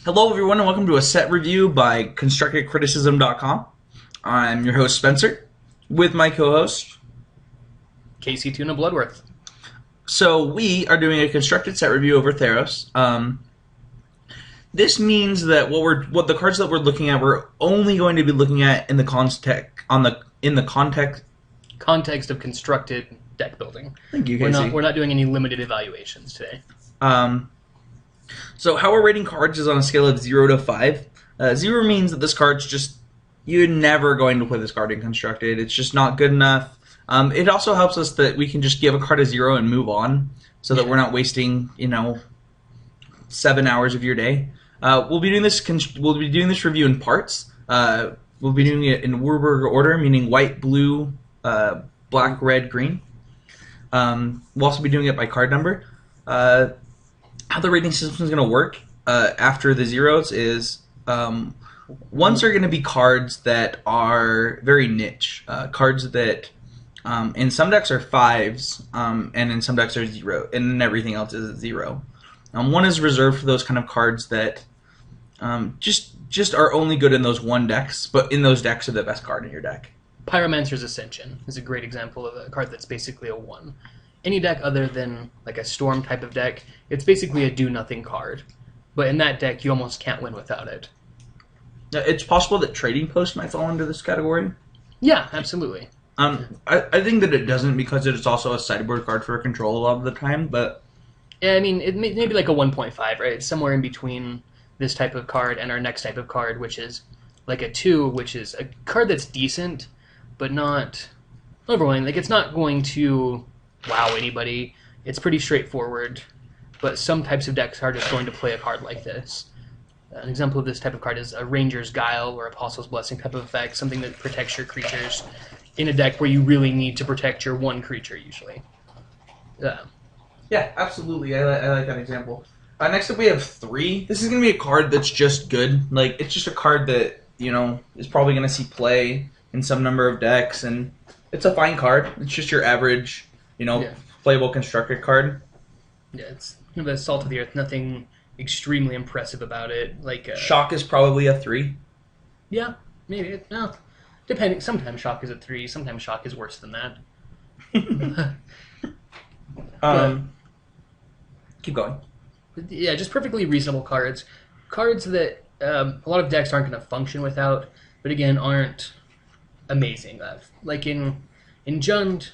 Hello, everyone, and welcome to a set review by ConstructedCriticism.com. I'm your host, Spencer, with my co-host, Casey Tuna Bloodworth. So we are doing a constructed set review over Theros. This means that what the cards that we're looking at, we're only going to be looking at in the Context of constructed deck building. Thank you, Casey. We're not doing any limited evaluations today. So how we're rating cards is on a scale of 0 to 5. 0 means that this card's just, you're never going to play this card in constructed. It's just not good enough. It also helps us that we can just give a card a 0 and move on, so that we're not wasting, 7 hours of your day. We'll be doing this review in parts. We'll be doing it in Warburg order, meaning white, blue, black, red, green. We'll also be doing it by card number. How the rating system is going to work after the zeros is ones are going to be cards that are very niche, cards that in some decks are 5s, and in some decks are 0, and then everything else is 0. One is reserved for those kind of cards that just are only good in those one decks, but in those decks are the best card in your deck. Pyromancer's Ascension is a great example of a card that's basically a 1. Any deck other than like a Storm type of deck, it's basically a do-nothing card. But in that deck, you almost can't win without it. It's possible that Trading Post might fall into this category. Yeah, absolutely. I think that it doesn't because it is also a sideboard card for control a lot of the time, but... Yeah, I mean, it may be like a 1.5, right? It's somewhere in between this type of card and our next type of card, which is like a 2, which is a card that's decent, but not overwhelming. Like, it's not going to wow anybody. It's pretty straightforward, but some types of decks are just going to play a card like this. An example of this type of card is a Ranger's Guile or Apostle's Blessing type of effect, something that protects your creatures in a deck where you really need to protect your one creature, usually. Yeah, absolutely. I like that example. Next up we have 3. This is going to be a card that's just good. Like, it's just a card that, is probably going to see play in some number of decks, and it's a fine card. It's just your average, playable constructed card. Yeah, it's kind of a salt of the earth. Nothing extremely impressive about it. Like Shock is probably a 3. Yeah, maybe. No, depending. Sometimes Shock is a 3. Sometimes Shock is worse than that. Keep going. Yeah, just perfectly reasonable cards. Cards that a lot of decks aren't going to function without, but again, aren't amazing. Like in Jund,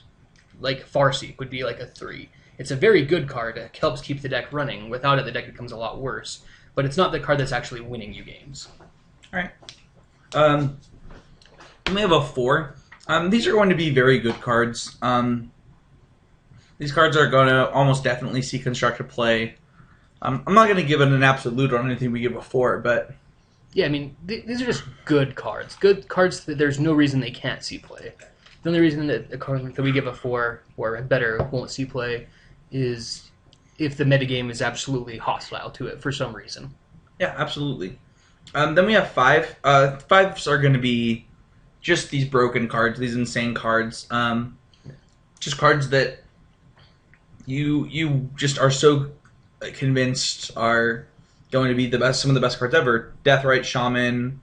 like Farseek would be like a 3. It's a very good card. It helps keep the deck running. Without it, the deck becomes a lot worse. But it's not the card that's actually winning you games. All right. We have a 4. These are going to be very good cards. These cards are going to almost definitely see constructed play. I'm not going to give it an absolute on anything we give a 4, but... Yeah, I mean, these are just good cards. Good cards that there's no reason they can't see play. The only reason that a card that we give a 4 or better won't see play is if the metagame is absolutely hostile to it for some reason. Yeah, absolutely. Then we have 5. 5s are going to be just these broken cards, these insane cards. Just cards that you just are so convinced are going to be the best, some of the best cards ever. Deathrite Shaman,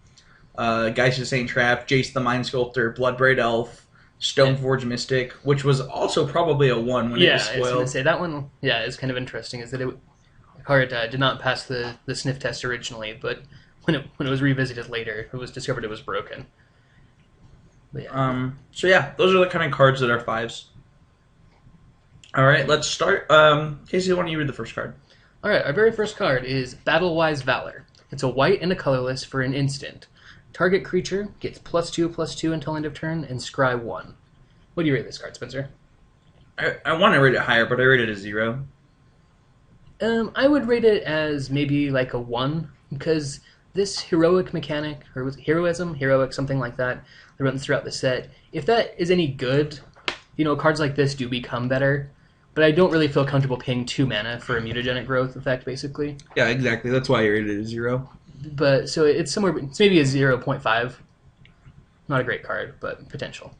Geist of Saint Trap, Jace the Mind Sculptor, Bloodbraid Elf, Stoneforge Mystic, which was also probably a 1 when it was spoiled. I was going to say, that one, is kind of interesting, is that the card did not pass the sniff test originally, but when it was revisited later, it was discovered it was broken. But yeah. So yeah, those are the kind of cards that are 5s. Alright, let's start. Casey, why don't you read the first card? Alright, our very first card is Battle-Wise Valor. It's a white and a colorless for an instant. Target creature gets +2/+2 until end of turn, and scry 1. What do you rate this card, Spencer? I want to rate it higher, but I rate it a 0. I would rate it as maybe like a 1, because this heroic mechanic, or was it heroic, something like that runs throughout the set. If that is any good, cards like this do become better, but I don't really feel comfortable paying 2 mana for a mutagenic growth effect, basically. Yeah, exactly. That's why I rated it a 0. But so it's maybe a 0.5. Not a great card, but potential.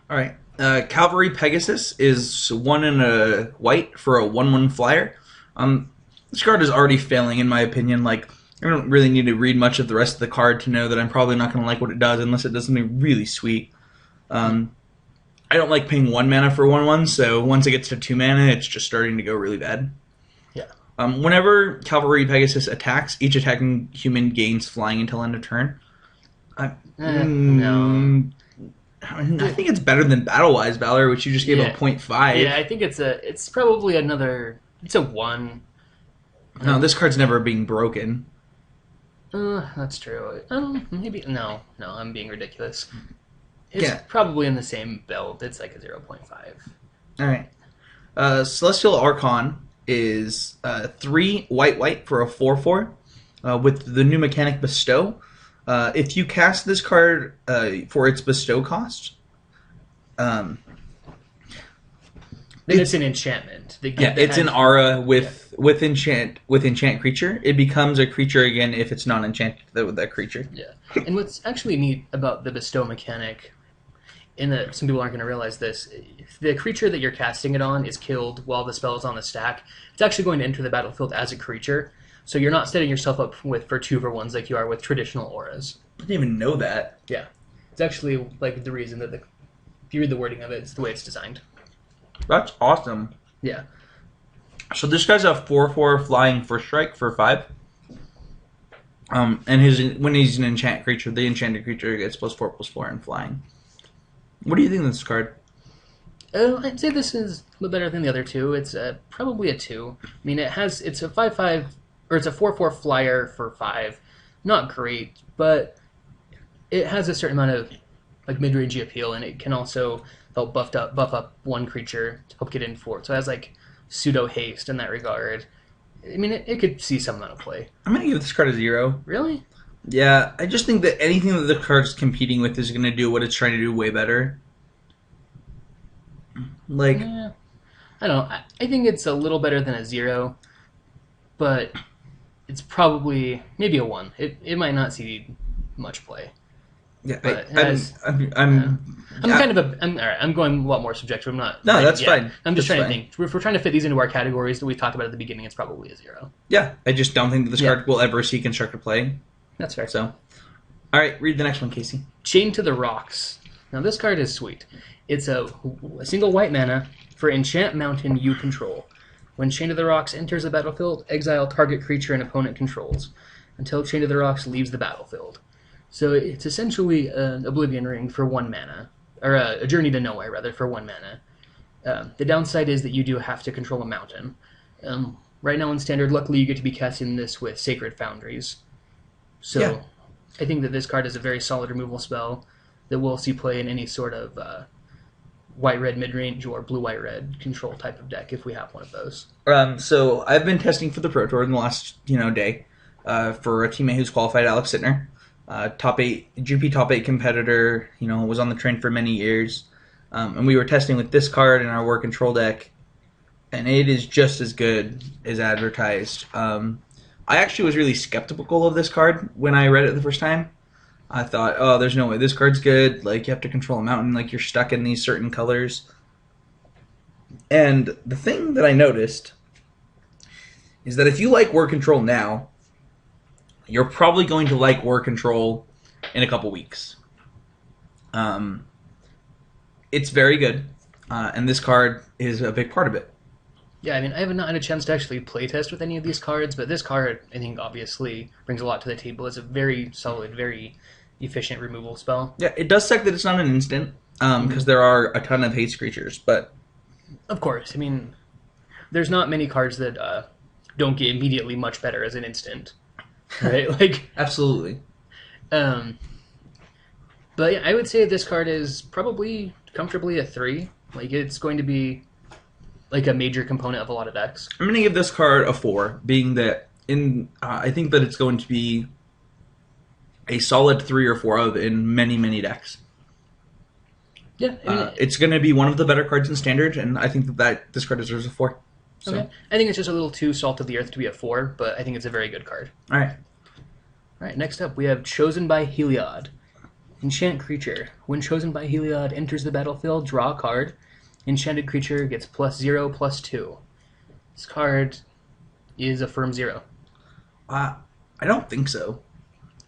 All right. Cavalry Pegasus is 1 and a white for a 1/1 flyer. This card is already failing, in my opinion. Like, I don't really need to read much of the rest of the card to know that I'm probably not going to like what it does unless it does something really sweet. I don't like paying 1 mana for 1/1, so once it gets to 2 mana, it's just starting to go really bad. Yeah. Whenever Cavalry Pegasus attacks, each attacking human gains flying until end of turn. No. I think it's better than Battle-Wise Valor, which you just gave a 0.5. Yeah, I think it's probably it's a 1. No, this card's never being broken. That's true. Maybe no, I'm being ridiculous. It's probably in the same build. It's like a 0.5. All right. Celestial Archon is 3 white for a 4/4 with the new mechanic Bestow. If you cast this card for its Bestow cost, then it's an enchantment. It's an aura with enchant creature. It becomes a creature again if it's not enchanted with that creature. Yeah, and what's actually neat about the Bestow mechanic, in that some people aren't going to realize this, if the creature that you're casting it on is killed while the spell is on the stack, it's actually going to enter the battlefield as a creature. So you're not setting yourself up for 2-for-1s like you are with traditional auras. I didn't even know that. Yeah, it's actually like the reason that if you read the wording of it, it's the way it's designed. That's awesome. Yeah. So this guy's a 4/4 flying first strike for 5. And when he's an enchant creature, the enchanted creature gets +4/+4 and flying. What do you think of this card? I'd say this is a little better than the other two. It's probably a 2. I mean, it's a 5/5 or it's a 4/4 flyer for 5. Not great, but it has a certain amount of like mid-range appeal, and it can also help buff up one creature to help get in for it. So it has like pseudo haste in that regard. I mean, it could see some amount of play. I'm gonna give this card a 0. Really? Yeah, I just think that anything that the card's competing with is going to do what it's trying to do way better. Like, I don't know. I think it's a little better than a 0, but it's probably maybe a 1. It might not see much play. Yeah, I'm going a lot more subjective. I'm not. No, that's fine. I'm just trying to think. If we're trying to fit these into our categories that we talked about at the beginning, it's probably a 0. Yeah, I just don't think that this card will ever see constructed play. That's fair. So, all right, read the next one, Casey. Chain to the Rocks. Now this card is sweet. It's a single white mana for enchant mountain you control. When Chain to the Rocks enters the battlefield, exile target creature an opponent controls until Chain to the Rocks leaves the battlefield. So it's essentially an Oblivion Ring for 1 mana, or a Journey to Nowhere rather for 1 mana. The downside is that you do have to control a mountain. Right now in Standard, luckily you get to be casting this with Sacred Foundries. So I think that this card is a very solid removal spell that will see play in any sort of white-red mid-range or blue-white-red control type of deck if we have one of those. So I've been testing for the Pro Tour in the last day for a teammate who's qualified, Alex Sittner. Top 8 GP top 8 competitor, was on the train for many years. And we were testing with this card in our War Control deck, and it is just as good as advertised. I actually was really skeptical of this card when I read it the first time. I thought, oh, there's no way this card's good. Like, you have to control a mountain. Like, you're stuck in these certain colors. And the thing that I noticed is that if you like War Control now, you're probably going to like War Control in a couple weeks. It's very good, and this card is a big part of it. Yeah, I mean, I have not had a chance to actually playtest with any of these cards, but this card, I think, obviously brings a lot to the table. It's a very solid, very efficient removal spell. Yeah, it does suck that it's not an instant, because there are a ton of haste creatures, but... Of course, I mean, there's not many cards that don't get immediately much better as an instant, right? Like, absolutely. But yeah, I would say this card is probably comfortably a 3. Like, it's going to be like a major component of a lot of decks. I'm going to give this card a 4, being that I think that it's going to be a solid 3 or 4 of in many, many decks. Yeah, I mean, it's going to be one of the better cards in Standard, and I think that this card deserves a 4. So. Okay, I think it's just a little too salt of the earth to be a 4, but I think it's a very good card. All right. All right, next up we have Chosen by Heliod. Enchant creature. When Chosen by Heliod enters the battlefield, draw a card. Enchanted creature gets +0/+2. This card is a firm 0. I I don't think so.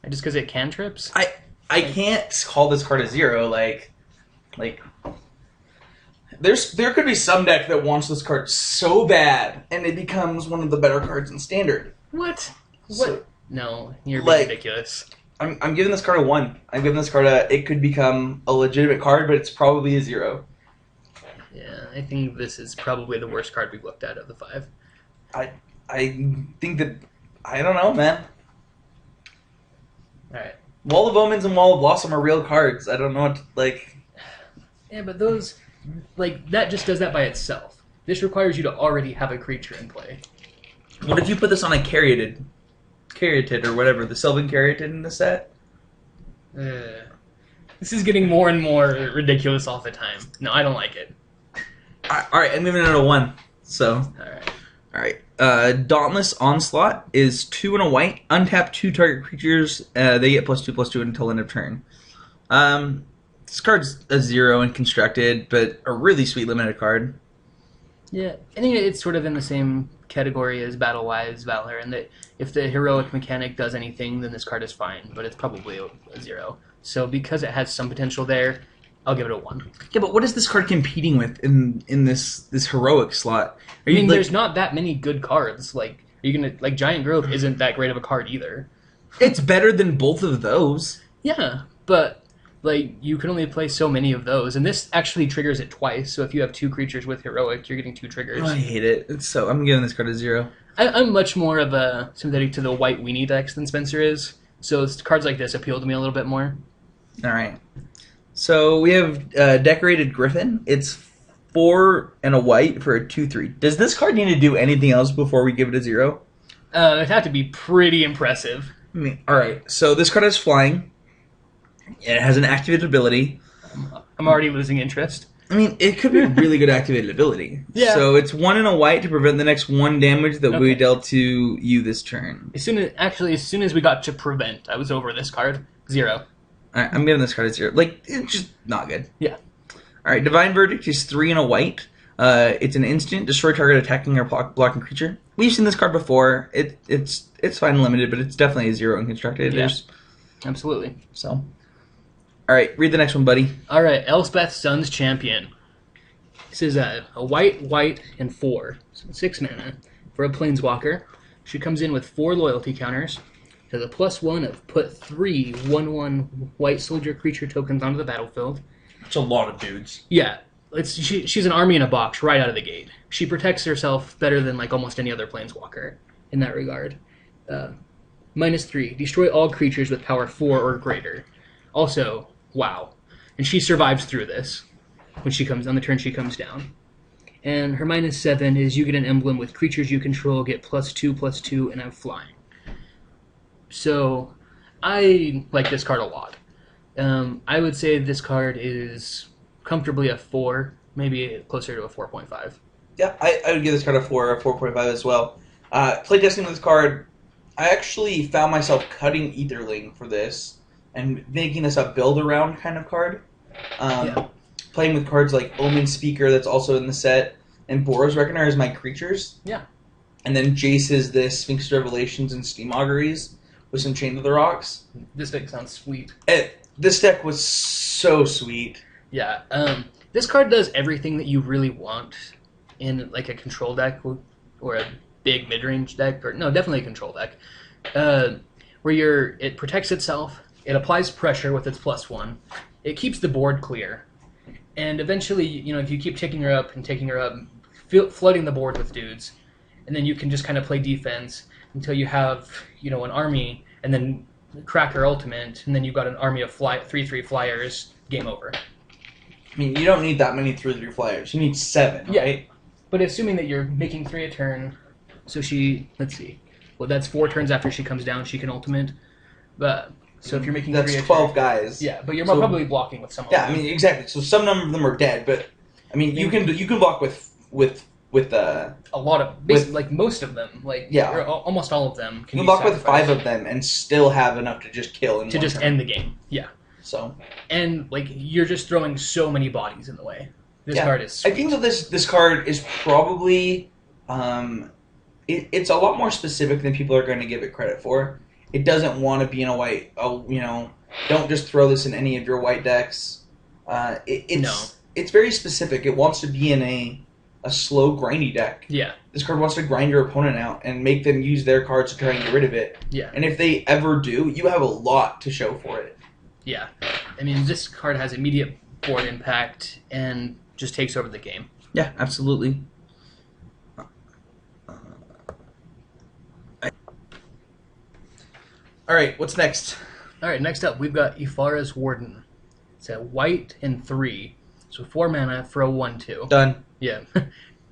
Just because it cantrips? I can't call this card a 0. Like there could be some deck that wants this card so bad, and it becomes one of the better cards in Standard. What? So, no, you're being ridiculous. I'm giving this card a 1. I'm giving this card it could become a legitimate card, but it's probably a 0. Yeah, I think this is probably the worst card we've looked at of the 5. I think that I don't know, man. All right. Wall of Omens and Wall of Blossom are real cards. I don't know what like. Yeah, but those that just does that by itself. This requires you to already have a creature in play. What if you put this on a Caryatid or whatever, the Sylvan Caryatid in the set? This is getting more and more ridiculous all the time. No, I don't like it. All right, I'm giving it a 1. So. All right. Dauntless Onslaught is 2 and a white. Untap 2 target creatures. They get +2/+2 until end of turn. This card's a 0 and constructed, but a really sweet limited card. Yeah, I think it's sort of in the same category as Battle-Wise Valor, and that if the heroic mechanic does anything, then this card is fine, but it's probably a 0. So because it has some potential there, I'll give it a 1. Yeah, but what is this card competing with in this heroic slot? I mean, there's not that many good cards. Like, are you gonna Giant Growth isn't that great of a card either. It's better than both of those. Yeah, but you can only play so many of those, and this actually triggers it twice. So if you have 2 creatures with heroic, you're getting 2 triggers. Oh, I hate it. I'm giving this card a 0. I'm much more of a sympathetic to the white weenie decks than Spencer is. So cards like this appeal to me a little bit more. All right. So we have Decorated Griffin. It's 4 and a white for a 2/3. Does this card need to do anything else before we give it a 0? It'd have to be pretty impressive. I mean, all right. So this card is flying. It has an activated ability. I'm already losing interest. I mean, it could be a really good activated ability. Yeah. So it's 1 and a white to prevent the next 1 damage that we dealt to you this turn. As soon as we got to prevent, I was over this card. 0. All right, I'm giving this card a 0. It's just not good. Yeah. All right, Divine Verdict is 3 and a white. It's an instant. Destroy target attacking or blocking creature. We've seen this card before. It's fine and limited, but it's definitely a 0 in constructed. Yeah. Absolutely. So. All right, read the next one, buddy. All right, Elspeth Sun's Champion. This is a white, and 4. So 6 mana for a Planeswalker. She comes in with 4 loyalty counters. Has a +1 of put 3 1/1 white soldier creature tokens onto the battlefield. It's a lot of dudes. Yeah, she's an army in a box right out of the gate. She protects herself better than almost any other Planeswalker in that regard. -3, destroy all creatures with power 4 or greater. Also, wow. And she survives through this when she comes on the turn she comes down. And her -7 is you get an emblem with creatures you control, get +2/+2, and have flying. So, I like this card a lot. I would say this card is comfortably a 4, maybe closer to a 4.5. Yeah, I would give this card a 4 or 4.5 as well. Playtesting this card, I actually found myself cutting Aetherling for this and making this a build-around kind of card. Playing with cards like Omen Speaker that's also in the set, and Boros Reckoner as my creatures. Yeah. And then Jace's this Sphinx Revelations and Steam Auguries with some Chain of the Rocks. This deck sounds sweet. This deck was so sweet. Yeah. This card does everything that you really want in a control deck or a big mid-range deck, or no, definitely a control deck, where it protects itself, it applies pressure with its +1, it keeps the board clear, and eventually, if you keep taking her up, flooding the board with dudes, and then you can just kind of play defense until you have, an army, and then crack her ultimate, and then you've got an army of 3/3 flyers, game over. I mean, you don't need that many 3/3 flyers. You need 7, right? But assuming that you're making 3 a turn, so let's see. Well, that's 4 turns after she comes down, she can ultimate. But so if you're making 3 a turn... That's 12 guys. Yeah, but you're probably blocking with some of them. Yeah, I mean, exactly. So some number of them are dead, but, I mean, you can block with a lot of... Basically, most of them. Or almost all of them. You can block with 5 of them and still have enough to just kill in to just turn. End the game. Yeah. So... And, you're just throwing so many bodies in the way. This card is sweet. I think that this card is probably... it's a lot more specific than people are going to give it credit for. it doesn't want to be in a white. Oh, don't just throw this in any of your white decks. It's very specific. It wants to be in a slow, grindy deck. Yeah. This card wants to grind your opponent out and make them use their cards to try and get rid of it. Yeah. And if they ever do, you have a lot to show for it. Yeah. I mean, this card has immediate board impact and just takes over the game. Yeah, absolutely. All right, what's next? All right, next up, we've got Ifara's Warden. It's a white and 3. So 4 mana for a 1/2. Done. Yeah.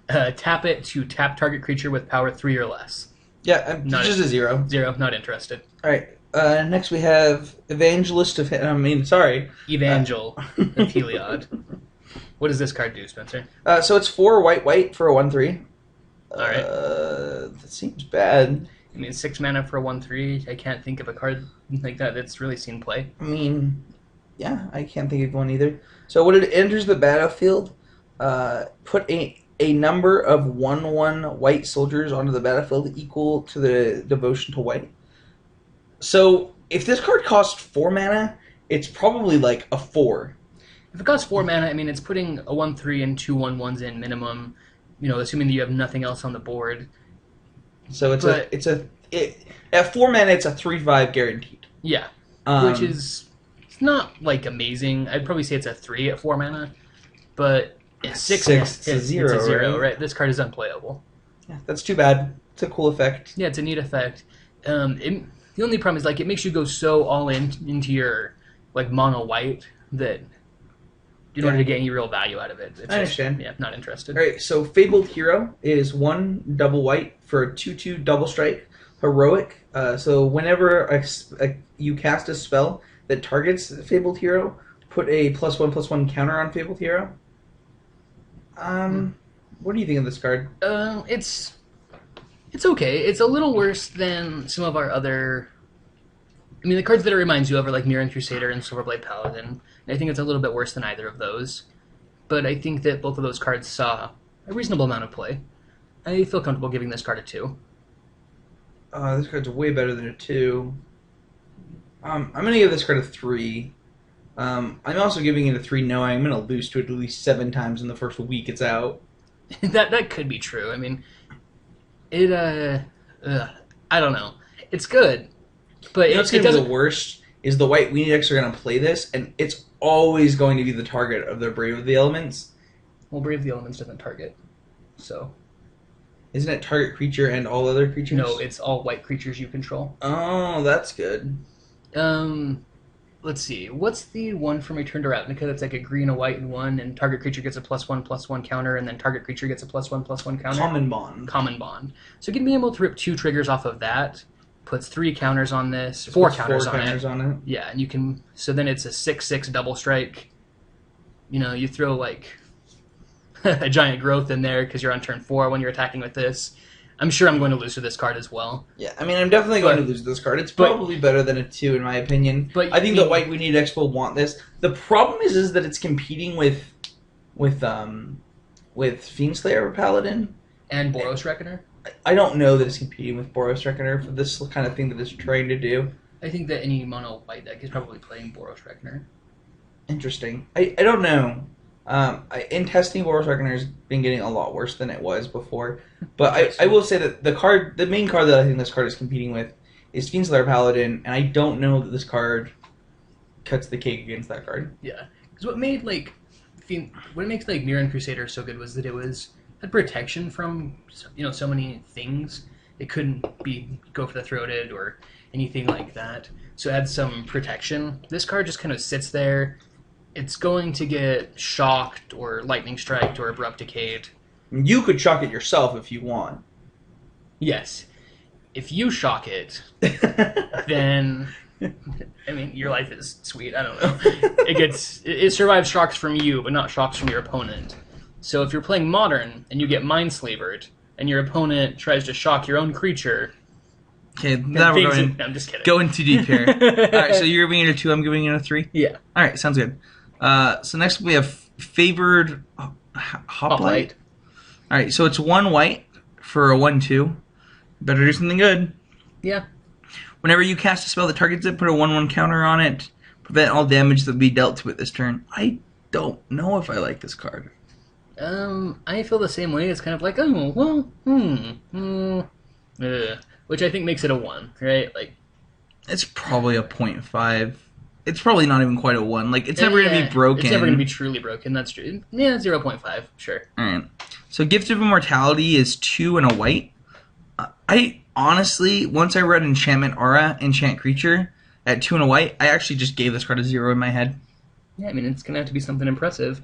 Tap it to tap target creature with power 3 or less. Yeah, just a 0. 0, not interested. All right. Next we have Evangel of Heliod. What does this card do, Spencer? So it's 4 white for a 1/3. All right. That seems bad. I mean, 6 mana for a 1/3. I can't think of a card like that that's really seen play. I mean, yeah, I can't think of one either. So when it enters the battlefield, put a number of 1/1 white soldiers onto the battlefield equal to the devotion to white. So if this card costs 4 mana, it's probably like a 4. If it costs 4 mana, I mean, it's putting a 1/3 and 2 1/1s in minimum, assuming that you have nothing else on the board. So at 4 mana, it's a 3/5 guaranteed. Yeah, which is it's not like amazing. I'd probably say it's a 3 at 4 mana, but at 6 it's a 0, it's a 0, right? right? This card is unplayable. Yeah, that's too bad. It's a cool effect. Yeah, it's a neat effect. The only problem is it makes you go so all into your mono white that in order to get any real value out of it. I understand. Yeah, not interested. All right, so Fabled Hero is 1 double white for a 2/2 double strike heroic. So whenever you cast a spell that targets Fabled Hero, put a +1/+1 counter on Fabled Hero. What do you think of this card? It's okay. It's a little worse than some of our other... I mean, the cards that it reminds you of are like Mirran Crusader and Silverblade Paladin. I think it's a little bit worse than either of those. But I think that both of those cards saw a reasonable amount of play. I feel comfortable giving this card a 2. This card's way better than a 2. I'm going to give this card a 3. I'm also giving it a 3 knowing I'm going to lose to it at least 7 times in the first week it's out. that could be true. I mean, I don't know. It's good. But what's going to be the worst is the white weenie decks are going to play this, and it's always going to be the target of their Brave of the Elements. Well, Brave of the Elements doesn't target, so... Isn't it target creature and all other creatures? No, it's all white creatures you control. Oh, that's good. Let's see. What's the one from Return to Ravnica that's like a green, a white, and 1, and target creature gets a +1/+1 counter, and then target creature gets a +1/+1 counter? Common Bond. Common Bond. So you can be able to rip 2 triggers off of that, puts 3 counters on this, 4 counters on it. Yeah, and you can... So then it's a 6/6 double strike. You throw like a giant growth in there because you're on turn 4 when you're attacking with this. I'm sure I'm going to lose to this card as well. Yeah, I mean, I'm definitely going to lose to this card. It's probably better than a 2 in my opinion. But I think the white weenie decks will want this. The problem is that it's competing with Fiendslayer Paladin and Boros Reckoner. I don't know that it's competing with Boros Reckoner for this kind of thing that it's trying to do. I think that any mono white deck is probably playing Boros Reckoner. Interesting. I don't know. In testing, Boros Reckoner has been getting a lot worse than it was before. But I will say that the main card that I think this card is competing with is Fiendslayer Paladin, and I don't know that this card cuts the cake against that card. Yeah, because what makes Mirran Crusader so good was that it had protection from so many things. It couldn't go for the throated or anything like that. So it had some protection. This card just kind of sits there. It's going to get shocked or lightning striked or abrupt decayed. You could shock it yourself if you want. Yes. If you shock it, then I mean your life is sweet. I don't know. It survives shocks from you, but not shocks from your opponent. So if you're playing Modern and you get Mindslavered and your opponent tries to shock your own creature. Okay, now we're going. I'm just kidding. Going too deep here. Alright, so you're giving it a 2, I'm giving it a 3? Yeah. Alright, sounds good. So next we have Favored Hoplite. Alright, so it's 1 white for a 1/2. Better do something good. Yeah. Whenever you cast a spell that targets it, put a 1/1 counter on it. Prevent all damage that would be dealt to it this turn. I don't know if I like this card. I feel the same way. It's kind of like, oh, well, which I think makes it a 1, right? Like, it's probably a 0.5. It's probably not even quite a 1. Like, it's never going to be broken. It's never going to be truly broken. That's true. Yeah, 0.5. Sure. All right. So, Gift of Immortality is 2 and a white. I honestly, once I read Enchantment Aura, Enchant Creature at 2 and a white, I actually just gave this card a 0 in my head. Yeah, I mean, it's going to have to be something impressive.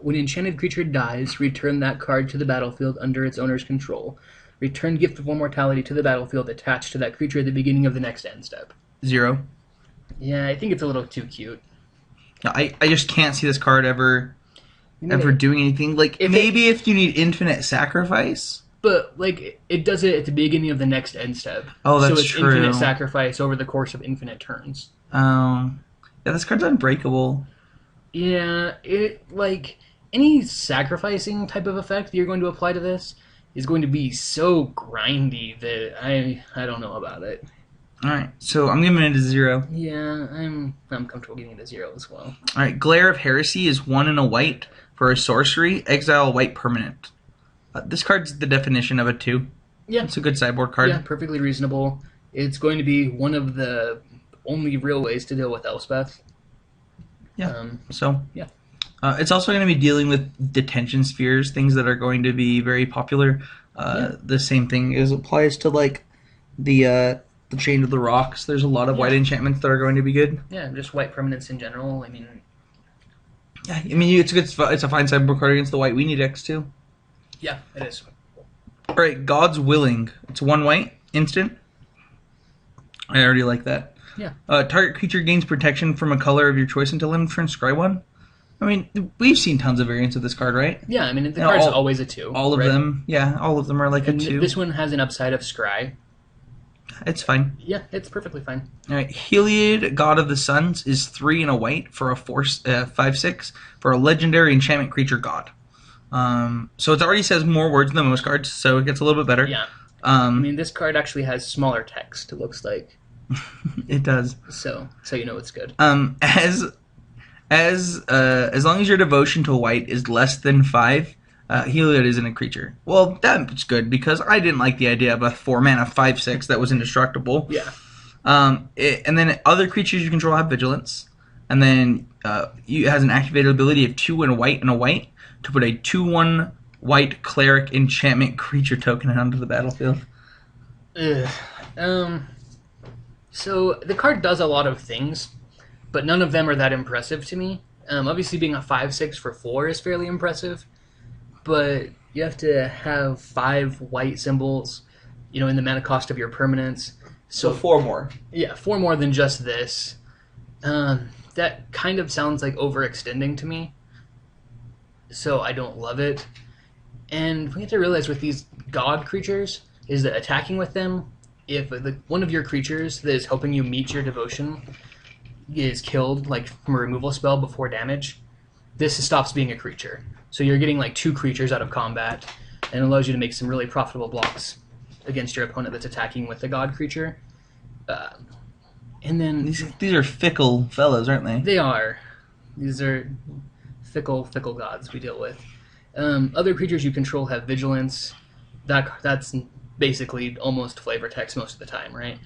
When an enchanted creature dies, return that card to the battlefield under its owner's control. Return Gift of Immortality to the battlefield attached to that creature at the beginning of the next end step. 0. Yeah, I think it's a little too cute. No, I just can't see this card ever doing anything. Like, if you need infinite sacrifice. But, like, it does it at the beginning of the next end step. Oh, that's true. So it's true. infinite sacrifice over the course of infinite turns. Yeah, this card's unbreakable. Yeah, any sacrificing type of effect that you're going to apply to this is going to be so grindy that I don't know about it. Alright, so I'm giving it a 0. Yeah, I'm comfortable giving it a 0 as well. Alright, Glare of Heresy is 1 and a white for a sorcery. Exile a white permanent. This card's the definition of a 2. Yeah. It's a good sideboard card. Yeah, perfectly reasonable. It's going to be one of the only real ways to deal with Elspeth. Yeah. Yeah. It's also going to be dealing with detention spheres, things that are going to be very popular. The same thing applies to like the Chain of the Rocks. There's a lot of white enchantments that are going to be good. Yeah, just white permanents in general. I mean, it's a fine sideboard card against the white weenie decks too. Yeah, it is. All right, God's Willing. It's 1 white instant. I already like that. Yeah. Target creature gains protection from a color of your choice until end of turn. Scry 1. I mean, we've seen tons of variants of this card, right? Yeah, I mean, the card's always a 2. All of them. Yeah, all of them are like a 2. This one has an upside of Scry. It's fine. Yeah, it's perfectly fine. All right, Heliod, God of the Suns, is 3 and a white for a 5/6 for a legendary enchantment creature god. So it already says more words than most cards, so it gets a little bit better. Yeah. I mean, this card actually has smaller text, it looks like. It does. So you know it's good. As long as your devotion to white is less than 5, Heliod isn't a creature. Well, that's good, because I didn't like the idea of a 4-mana 5/6 that was indestructible. Yeah. And then other creatures you control have vigilance. And then it has an activated ability of 2 and a white to put a 2/1 white cleric enchantment creature token onto the battlefield. So the card does a lot of things, but none of them are that impressive to me. Obviously, being a 5/6 for 4 is fairly impressive, but you have to have 5 white symbols, in the mana cost of your permanents. So 4 more. Yeah, 4 more than just this. That kind of sounds like overextending to me, so I don't love it. And we have to realize with these god creatures is that attacking with them, if one of your creatures that is helping you meet your devotion is killed, like from a removal spell before damage, this stops being a creature. So you're getting like 2 creatures out of combat, and it allows you to make some really profitable blocks against your opponent that's attacking with the god creature. And then these are fickle fellows, aren't they? They are. These are fickle gods we deal with. Other creatures you control have vigilance. That's basically almost flavor text most of the time, right?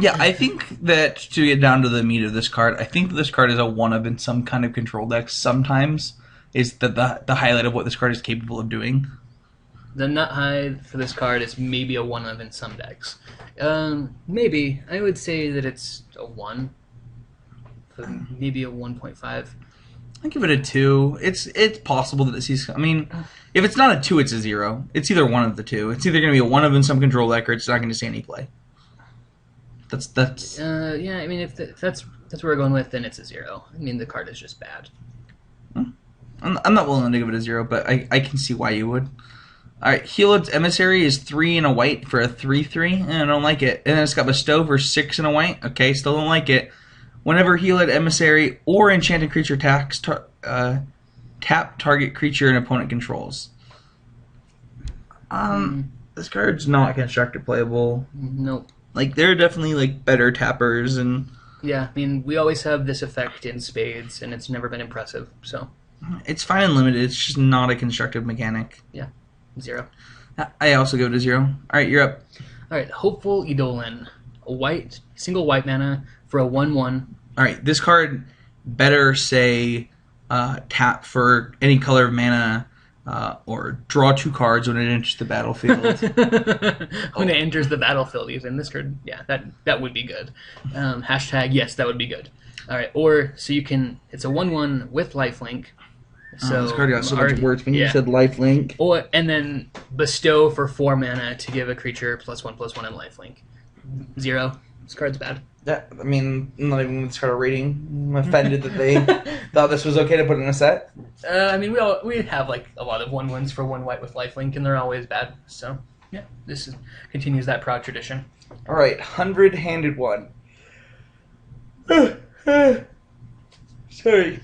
Yeah, I think that to get down to the meat of this card, I think that this card is a 1-of in some kind of control deck. Sometimes is the highlight of what this card is capable of doing. The nut high for this card is maybe a 1-of in some decks. Maybe. I would say that it's a 1. Maybe a 1.5. I give it a 2. It's possible that it sees. I mean, if it's not a 2, it's a 0. It's either one of the two. It's either going to be a 1-of in some control deck, or it's not going to see any play. That's. Yeah, I mean, if that's what we're going with, then it's a 0. I mean, the card is just bad. I'm not willing to give it a 0, but I can see why you would. All right, Heliod's Emissary is 3 and a white for a 3/3, and I don't like it. And then it's got Bestow for 6 and a white. Okay, still don't like it. Whenever Heliod Emissary or Enchanted Creature attacks, tap target creature an opponent controls. This card's not constructed playable. Nope. Like there are definitely like better tappers, and Yeah, I mean, we always have this effect in spades, and it's never been impressive. So it's fine and limited. It's just not a constructive mechanic. yeah, 0. I also go to 0. All right, you're up. All right, Hopeful Eidolon, a single white mana for a 1/1. All right, this card better say tap for any color of mana or draw 2 cards when it enters the battlefield. When it enters the battlefield, even this card, yeah, that would be good. Hashtag yes, that would be good. All right, or so you can. It's a 1/1 with lifelink. So this card got so much worse when you said lifelink. And then bestow for 4 mana to give a creature +1/+1 and lifelink. 0. This card's bad. Yeah, I mean, not even with this card a rating. I'm offended that they thought this was okay to put in a set. I mean, we have like a lot of 1/1s for 1 white with lifelink, and they're always bad. So yeah, continues that proud tradition. All right, 100-handed one. Sorry.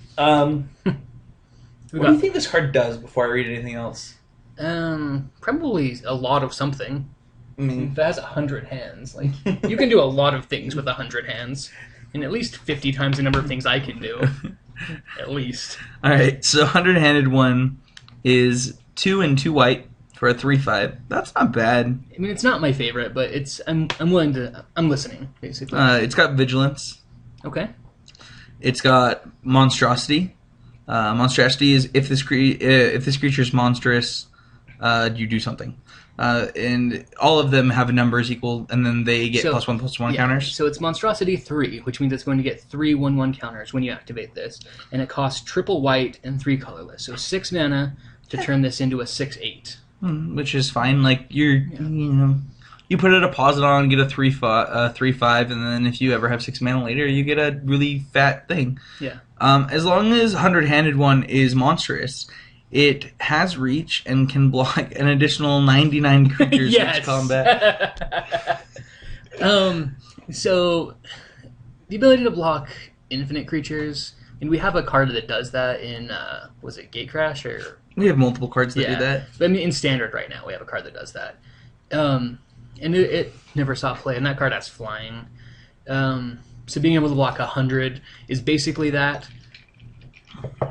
What do you think this card does before I read anything else? Probably a lot of something. I mean, if it has 100 hands, like you can do a lot of things with 100 hands, and at least 50 times the number of things I can do. At least. All right, so 100-handed one is 2 and 2 white for a 3/5. That's not bad. I mean, it's not my favorite, but I'm willing to. I'm listening, basically. It's got vigilance. Okay. It's got monstrosity. Monstrosity is if this creature is monstrous, you do something. And all of them have numbers equal, and then they get +1/+1 counters. So it's Monstrosity 3, which means it's going to get 3 1/1 counters when you activate this. And it costs triple white and 3 colorless. So 6 mana to turn this into a 6/8. Which is fine. Like, you put a deposit on, get a 3/5, and then if you ever have 6 mana later, you get a really fat thing. Yeah. As long as 100-handed one is monstrous, it has reach and can block an additional 99 creatures each combat. So the ability to block infinite creatures, and we have a card that does that in was it Gatecrash or we have multiple cards that do that. But I mean, in standard right now we have a card that does that. And it never saw play, and that card has flying. So being able to block 100 is basically that.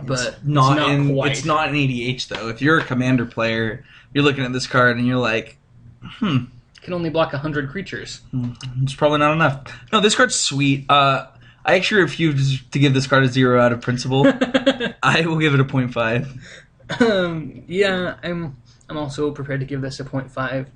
But it's not quite. It's not an ADH though. If you're a commander player, you're looking at this card and you're like, can only block 100 creatures. It's probably not enough. No, this card's sweet. I actually refuse to give this card a 0 out of principle. I will give it a 0.5. Yeah, I'm also prepared to give this a 0.5.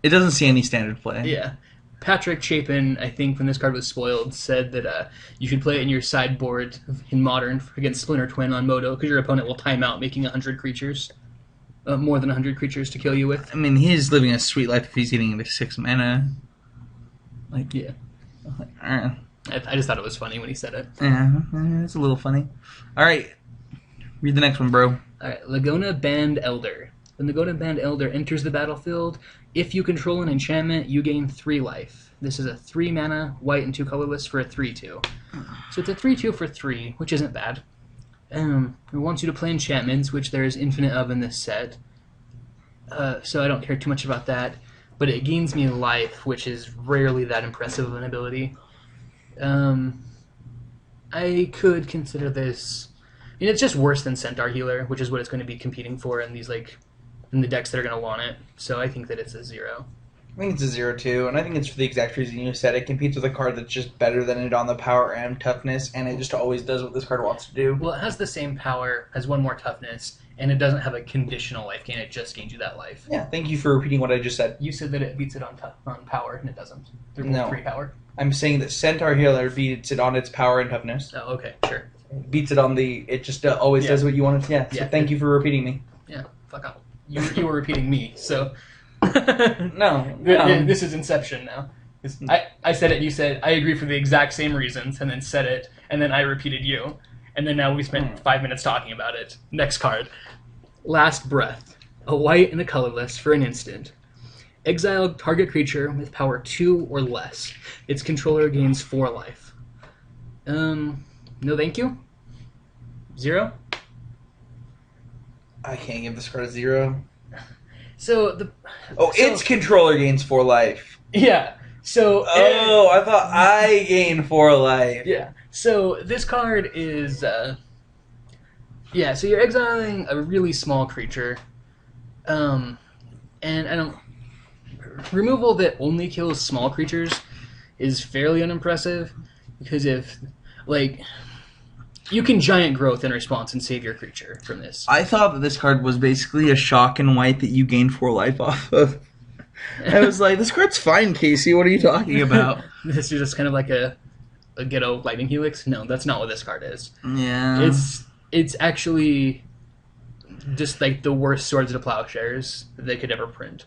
It doesn't see any standard play. Yeah. Patrick Chapin, I think, when this card was spoiled, said that you should play it in your sideboard in Modern against Splinter Twin on Moto, because your opponent will time out making 100 creatures. More than 100 creatures to kill you with. I mean, he's living a sweet life if he's getting into 6 mana. Like, yeah. I just thought it was funny when he said it. Yeah, it's a little funny. Alright, read the next one, bro. Alright, Laguna Band Elder. When Laguna Band Elder enters the battlefield, if you control an enchantment, you gain 3 life. This is a 3 mana, white and 2 colorless for a 3/2. So it's a 3/2 for 3, which isn't bad. It wants you to play enchantments, which there is infinite of in this set. So I don't care too much about that. But it gains me life, which is rarely that impressive of an ability. I could consider this... I mean, it's just worse than Centaur Healer, which is what it's going to be competing for in these, like... in the decks that are going to want it. So I think that it's a 0. I think it's a 0 too, and I think it's for the exact reason you said. It competes with a card that's just better than it on the power and toughness, and it just always does what this card wants to do. Well, it has the same power, has 1 more toughness, and it doesn't have a conditional life gain. It just gains you that life. Yeah, thank you for repeating what I just said. You said that it beats it on power, and it doesn't. They're both 3 power. I'm saying that Centaur Healer beats it on its power and toughness. Oh, okay, sure. Beats it on the... It just always does what you want it to. Yeah, so thank you for repeating me. Yeah, fuck off. You were repeating me, so... No. This is Inception now. I said it, and you said, I agree for the exact same reasons, and then said it, and then I repeated you. And then now we spent 5 minutes talking about it. Next card. Last Breath. A white and a colorless for an instant. Exile target creature with power 2 or less. Its controller gains 4 life. No thank you? 0? I can't give this card a 0. So its controller gains 4 life. Yeah, So Oh, I thought I gained 4 life. yeah. So this card is yeah. So you're exiling a really small creature, and I don't removal that only kills small creatures is fairly unimpressive because if like you can giant growth in response and save your creature from this. I thought that this card was basically a shock and white that you gained 4 life off of. I was like, this card's fine, Casey. What are you talking about? This is just kind of like a ghetto lightning helix. No, that's not what this card is. Yeah. It's actually just like the worst Swords to Plowshares that they could ever print.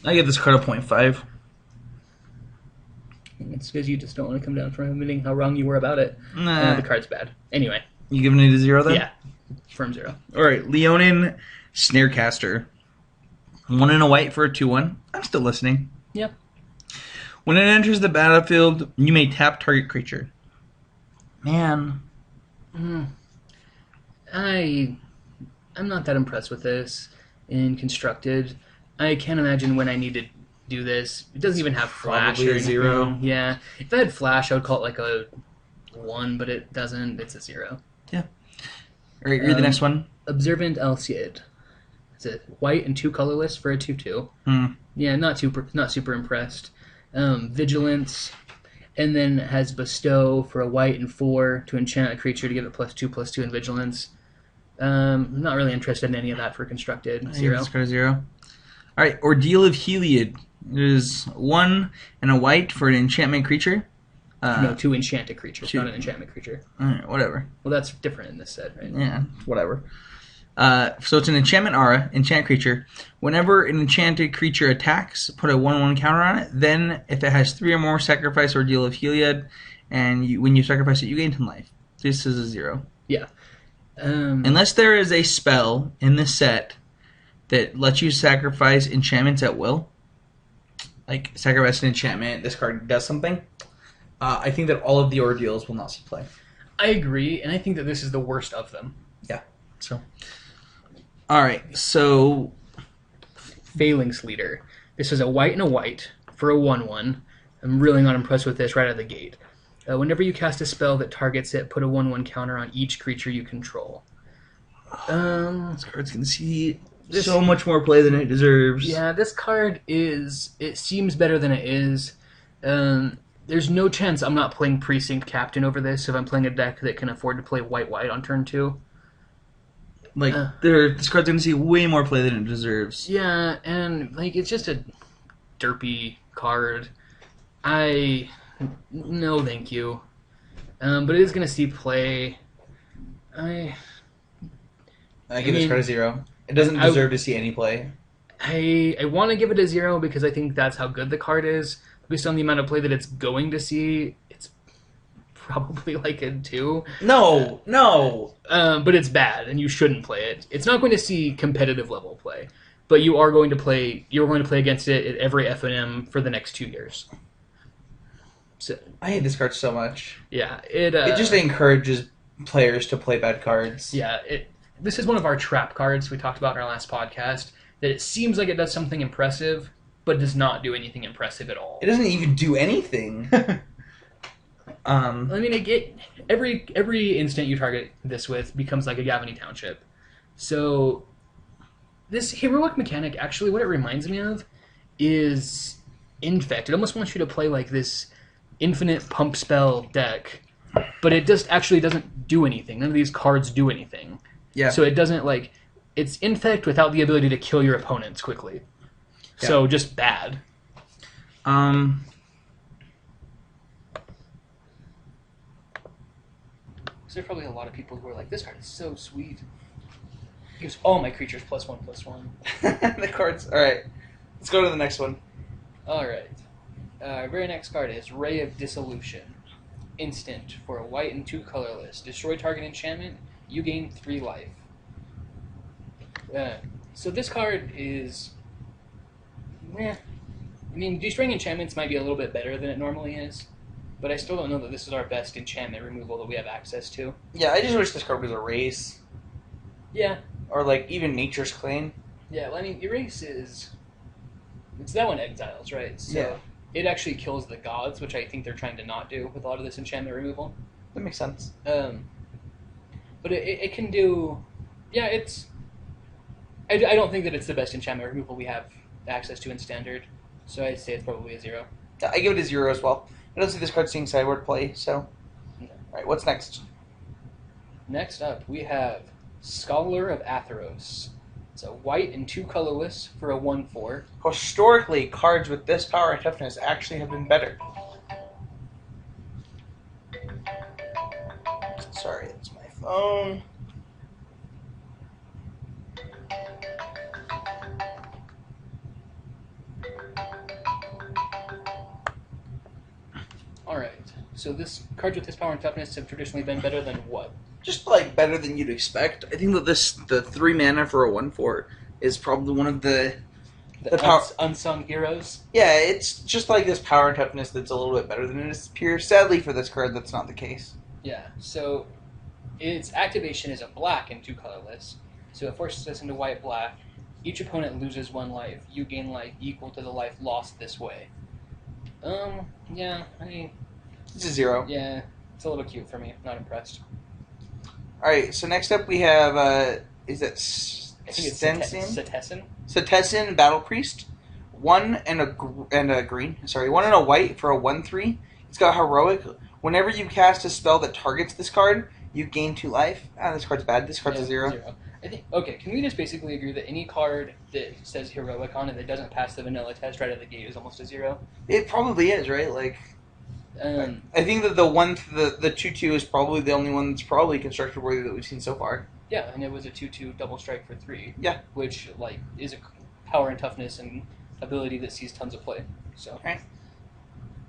I give this card a 0.5. It's because you just don't want to come down from admitting how wrong you were about it. Nah. The card's bad. Anyway. You giving it a 0 then? Yeah. Firm 0. Alright, Leonin Snarecaster. 1 and a white for a 2/1. I'm still listening. Yep. When it enters the battlefield, you may tap target creature. Man. I'm not that impressed with this in Constructed. I can't imagine when I need to do this. It doesn't even have flash Probably or a anything. 0. Yeah. If I had flash, I would call it like a 1, but it doesn't. It's a 0. Yeah. Alright, read the next one. Observant Alcid. It's a white and 2 colorless for a 2/2. Yeah, not super impressed. Vigilance, and then it has Bestow for a white and 4 to enchant a creature to give it +2/+2 in Vigilance. Not really interested in any of that for Constructed. 0. This card 0. Alright, Ordeal of Heliod. It is 1 and a white for an enchantment creature. No, to enchant a creature. It's 2. not an enchantment creature. Alright, whatever. Well, that's different in this set, right? Yeah, whatever. So it's an enchantment aura, enchant creature. Whenever an enchanted creature attacks, put a 1/1 counter on it. Then, if it has 3 or more, sacrifice Ordeal of Heliod, and when you sacrifice it, you gain 10 life. This is a 0. Yeah. Unless there is a spell in this set that lets you sacrifice enchantments at will, like sacrifice an enchantment, this card does something, I think that all of the ordeals will not see play. I agree, and I think that this is the worst of them. Yeah. So, all right. So, Phalanx Leader. This is a white and a white for a 1/1. I'm really not impressed with this right out of the gate. Whenever you cast a spell that targets it, put a 1/1 counter on each creature you control. This card's going to see so much more play than it deserves. Yeah, this card is... It seems better than it is. There's no chance I'm not playing Precinct Captain over this if I'm playing a deck that can afford to play white-white on turn 2. Like, this card's going to see way more play than it deserves. Yeah, and like it's just a derpy card. No, thank you. But it is going to see play. I give this card a 0. It doesn't deserve to see any play. I want to give it a 0 because I think that's how good the card is. Based on the amount of play that it's going to see, it's probably like a 2. No. But it's bad, and you shouldn't play it. It's not going to see competitive level play, but you are going to play. You're going to play against it at every FNM for the next 2 years. So I hate this card so much. Yeah, it just encourages players to play bad cards. Yeah, this is one of our trap cards we talked about in our last podcast. That it seems like it does something impressive, but does not do anything impressive at all. It doesn't even do anything. I mean, every instant you target this with becomes like a Gavany Township. So this heroic mechanic, actually, what it reminds me of is Infect. It almost wants you to play like this infinite pump spell deck, but it just actually doesn't do anything. None of these cards do anything. Yeah. So it doesn't like it's Infect without the ability to kill your opponents quickly. Yeah. So just bad. There's probably a lot of people who are like, this card is so sweet. It gives all my creatures +1/+1. The cards. All right. Let's go to the next one. All right. Very next card is Ray of Dissolution. Instant for a white and 2 colorless. Destroy target enchantment. You gain 3 life. So this card is... I mean, destroying enchantments might be a little bit better than it normally is, but I still don't know that this is our best enchantment removal that we have access to. Yeah, I just wish this card was Erase. Yeah. Or, like, even Nature's Claim. Yeah, well, I mean, Erase is... It's that one Exiles, right? So yeah. it actually kills the gods, which I think they're trying to not do with a lot of this enchantment removal. That makes sense. But it can do, yeah. I don't think that it's the best enchantment removal we have access to in standard, so I'd say it's probably a 0. Yeah, I give it a 0 as well. I don't see this card seeing sideboard play, so. Okay. Alright, what's next? Next up, we have Scholar of Theros. It's a white and 2 colorless for a 1/4. Historically, cards with this power and toughness actually have been better. Sorry, that's my phone. Alright, so this cards with this power and toughness have traditionally been better than what? Just like better than you'd expect. I think that the 3 mana for a 1/4 is probably one of the power unsung heroes? Yeah, it's just like this power and toughness that's a little bit better than it is pure. Sadly for this card, that's not the case. Yeah, so its activation is a black and 2 colorless. So it forces us into white-black. Each opponent loses 1 life. You gain life equal to the life lost this way. Yeah, It's a 0. yeah, it's a little cute for me. Not impressed. Alright, so next up we have, is it I think it's Setessin? Setessin. Setessin Battle Priest. 1 and a green. Sorry, 1 and a white for a 1/3. It's got heroic. Whenever you cast a spell that targets this card, you gain 2 life. This card's bad. This card's a 0. I think. Okay, can we just basically agree that any card that says heroic on it that doesn't pass the vanilla test right out of the gate is almost a 0? It probably is, right? Like, I think that the 2/2 is probably the only one that's probably constructed worthy that we've seen so far. Yeah, and it was a 2/2 double strike for 3. Yeah, which is a power and toughness and ability that sees tons of play. So. Alright.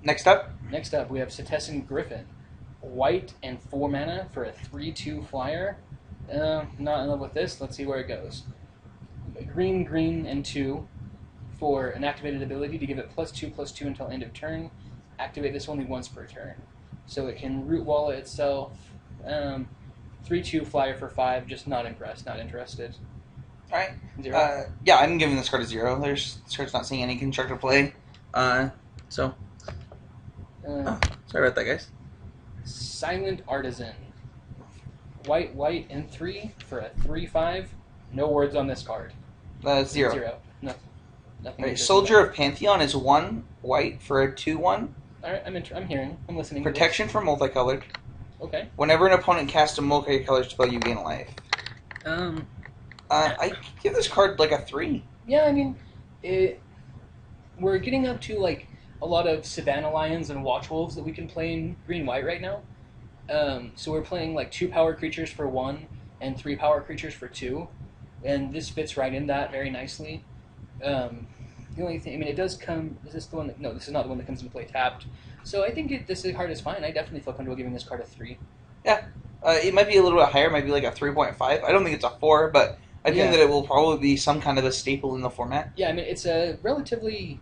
Next up we have Setessin Griffin, white and 4 mana for a 3/2 flyer. Not in love with this. Let's see where it goes. Green, and 2 for an activated ability to give it +2/+2 until end of turn. Activate this only once per turn. So it can root wallet itself. 3/2 flyer for 5. Just not impressed. Not interested. Alright. 0. Yeah, I'm giving this card a 0. This card's not seeing any constructive play. So. Sorry about that, guys. Silent Artisan. White, and 3 for a 3/5. No words on this card. 0. 0. No, nothing. Right, Soldier of Pantheon is 1 white for a 2/1. Alright, I'm hearing. I'm listening. Protection for multicolored. Okay. Whenever an opponent casts a multicolored spell, you gain life. I give this card like a 3. Yeah, I mean, we're getting up to like a lot of Savannah Lions and Watchwolves that we can play in green-white right now. So we're playing like 2 power creatures for 1 and 3 power creatures for 2, and this fits right in that very nicely. The only thing, I mean, it does come. Is this the one? No, this is not the one that comes into play tapped. So I think this card is fine. I definitely feel comfortable giving this card a 3. Yeah, it might be a little bit higher. Might be like a 3.5. I don't think it's a 4, but I think that it will probably be some kind of a staple in the format. Yeah, I mean, it's a relatively.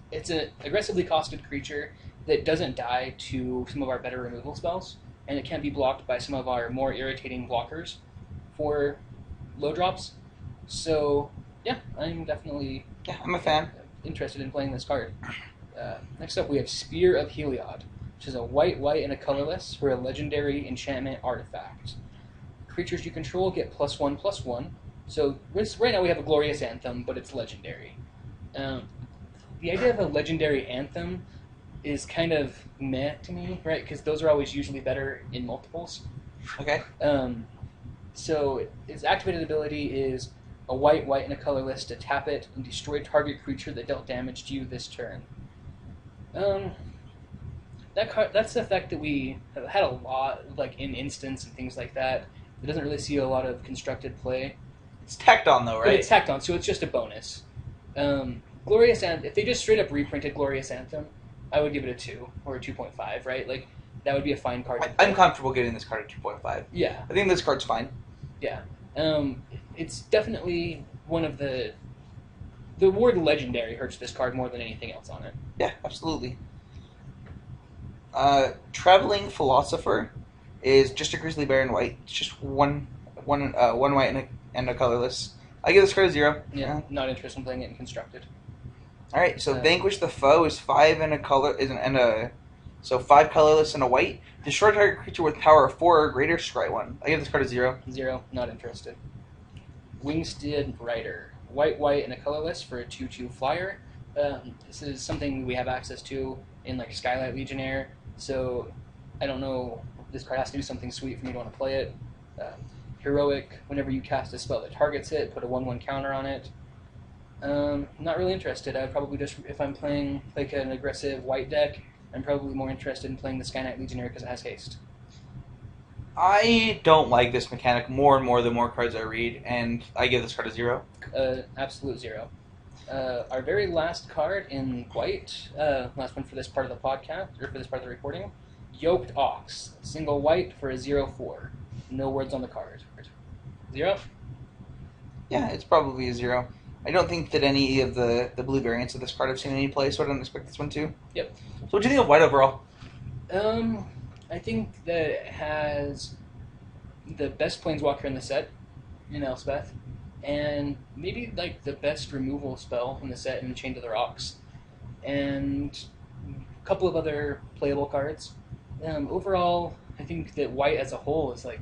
It's an aggressively costed creature that doesn't die to some of our better removal spells, and it can be blocked by some of our more irritating blockers for low drops. So, yeah, I'm definitely I'm a fan. Interested in playing this card. Next up, we have Spear of Heliod, which is a white, and a colorless for a legendary enchantment artifact. Creatures you control get +1/+1. So right now we have a Glorious Anthem, but it's legendary. The idea of a legendary anthem is kind of meh to me, right? Because those are always usually better in multiples. Okay. So its activated ability is a white, and a colorless to tap it and destroy target creature that dealt damage to you this turn. That's the effect that we have had a lot, like in instance and things like that. It doesn't really see a lot of constructed play. It's tacked on though, right? But it's tacked on, so it's just a bonus. Glorious Anthem. If they just straight up reprinted Glorious Anthem, I would give it a 2 or a 2.5, right? Like that would be a fine card. I'm comfortable giving this card a 2.5. Yeah, I think this card's fine. Yeah, it's definitely one of the word legendary hurts this card more than anything else on it. Yeah, absolutely. Traveling Philosopher is just a Grizzly Bear in white. It's just one white and a colorless. I give this card a 0. Yeah, not interested in playing it in constructed. All right, so Uh, vanquish the foe is five and a color is and a so five colorless and a white. Destroy target creature with power of 4 or greater. Scry one. I give this card a 0. 0, not interested. Wingsteed Rider. White, white, and a colorless for a 2/2 flyer. This is something we have access to in like Skylight Legionnaire, so I don't know. This card has to do something sweet for me to want to play it. Heroic, whenever you cast a spell that targets it, put a 1/1 counter on it. Not really interested. I'd probably just, if I'm playing like an aggressive white deck, I'm probably more interested in playing the Skylight Legionnaire because it has haste. I don't like this mechanic more and more the more cards I read, and I give this card a 0. Absolute 0. Our very last card in white, last one for this part of the podcast, or for this part of the recording, Yoked Ox. Single white for a 0/4. No words on the card. 0? Yeah, it's probably a 0. I don't think that any of the blue variants of this card have seen any play, so I don't expect this one to. Yep. So what do you think of white overall? I think that it has the best Planeswalker in the set, in Elspeth, and maybe like the best removal spell in the set in Chain to the Rocks, and a couple of other playable cards. Overall, I think that white as a whole is like,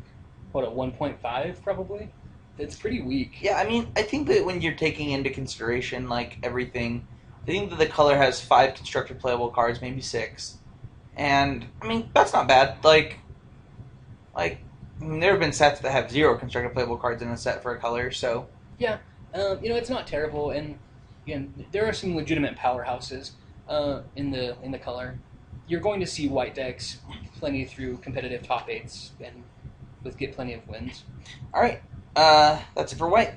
what, a 1.5 probably? It's pretty weak. Yeah, I mean, I think that when you're taking into consideration like everything, I think that the color has 5 constructed playable cards, maybe 6, and I mean that's not bad. I mean, there have been sets that have 0 constructed playable cards in a set for a color, so Yeah, it's not terrible, and again, there are some legitimate powerhouses in the color. You're going to see white decks plenty through competitive top 8s and get plenty of wins. all right, that's it for white.